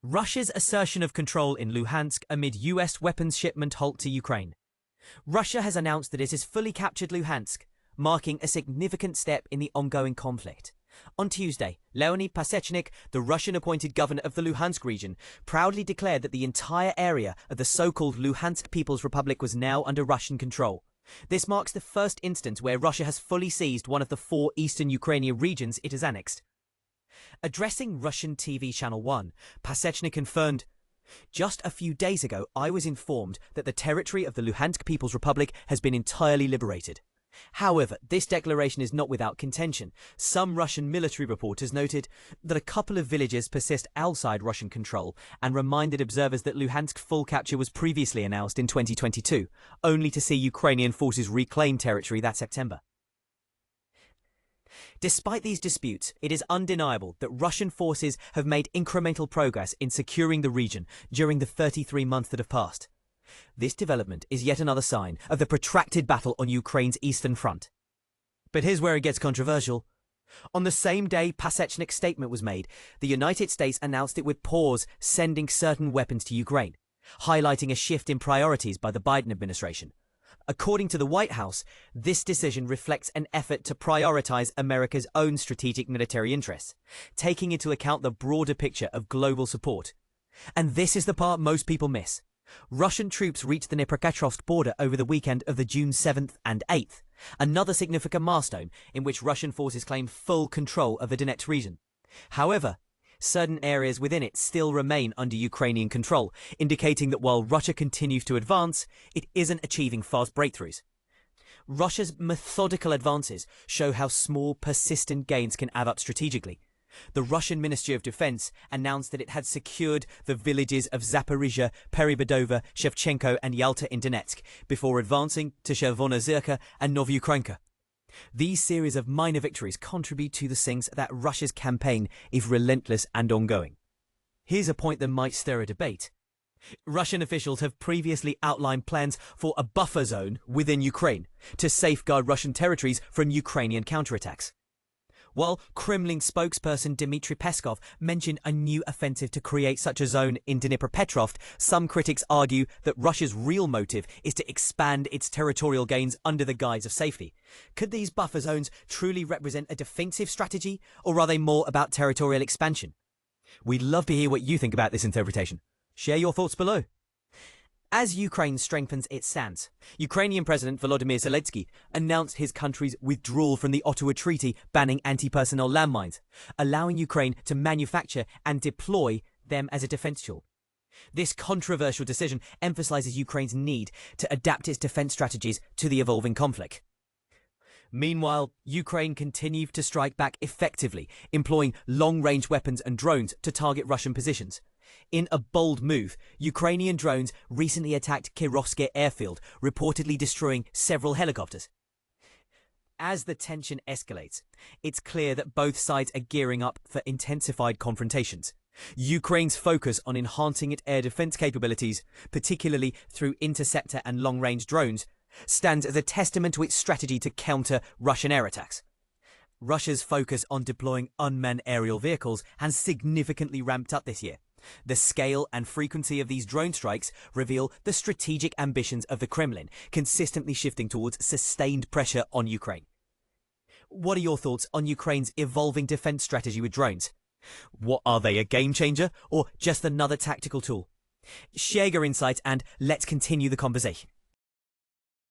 Russia's assertion of control in Luhansk amid US weapons shipment halt to Ukraine. Russia has announced that it has fully captured Luhansk, marking a significant step in the ongoing conflict. On Tuesday, Leonid Pasechnik, the Russian-appointed governor of the Luhansk region, proudly declared that the entire area of the so-called Luhansk People's Republic was now under Russian control. This marks the first instance where Russia has fully seized one of the 4 eastern Ukrainian regions it has annexed. Addressing Russian TV Channel 1, Pasechnik confirmed, "Just a few days ago, I was informed that the territory of the Luhansk People's Republic has been entirely liberated." However, this declaration is not without contention. Some Russian military reporters noted that a couple of villages persist outside Russian control and reminded observers that Luhansk's full capture was previously announced in 2022, only to see Ukrainian forces reclaim territory that September. Despite these disputes, it is undeniable that Russian forces have made incremental progress in securing the region during the 33 months that have passed. This development is yet another sign of the protracted battle on Ukraine's eastern front. But here's where it gets controversial. On the same day Pasechnik's statement was made, the United States announced it would pause sending certain weapons to Ukraine, highlighting a shift in priorities by the Biden administration. According to the White House, this decision reflects an effort to prioritize America's own strategic military interests, taking into account the broader picture of global support. And this is the part most people miss. Russian troops reached the Dnipropetrovsk border over the weekend of the June 7th and 8th, another significant milestone in which Russian forces claim full control of the Donetsk region. However, certain areas within it still remain under Ukrainian control, indicating that while Russia continues to advance, it isn't achieving fast breakthroughs. Russia's methodical advances show how small, persistent gains can add up strategically. The Russian Ministry of Defense announced that it had secured the villages of Zaporizhia, Peribadova, Shevchenko and Yalta in Donetsk, before advancing to Chervona Zirka and Novyukrenka. These series of minor victories contribute to the sense that Russia's campaign is relentless and ongoing. Here's a point that might stir a debate. Russian officials have previously outlined plans for a buffer zone within Ukraine to safeguard Russian territories from Ukrainian counterattacks. While Kremlin spokesperson Dmitry Peskov mentioned a new offensive to create such a zone in Dnipropetrovsk, some critics argue that Russia's real motive is to expand its territorial gains under the guise of safety. Could these buffer zones truly represent a defensive strategy, or are they more about territorial expansion? We'd love to hear what you think about this interpretation. Share your thoughts below. As Ukraine strengthens its stance, Ukrainian President Volodymyr Zelensky announced his country's withdrawal from the Ottawa Treaty banning anti-personnel landmines, allowing Ukraine to manufacture and deploy them as a defense tool. This controversial decision emphasizes Ukraine's need to adapt its defense strategies to the evolving conflict. Meanwhile, Ukraine continued to strike back effectively, employing long-range weapons and drones to target Russian positions. In a bold move, Ukrainian drones recently attacked Kirovsky airfield, reportedly destroying several helicopters. As the tension escalates, it's clear that both sides are gearing up for intensified confrontations. Ukraine's focus on enhancing its air defense capabilities, particularly through interceptor and long-range drones, stands as a testament to its strategy to counter Russian air attacks. Russia's focus on deploying unmanned aerial vehicles has significantly ramped up this year. The scale and frequency of these drone strikes reveal the strategic ambitions of the Kremlin, consistently shifting towards sustained pressure on Ukraine. What are your thoughts on Ukraine's evolving defense strategy with drones? What are they, a game changer or just another tactical tool? Share your insights and let's continue the conversation.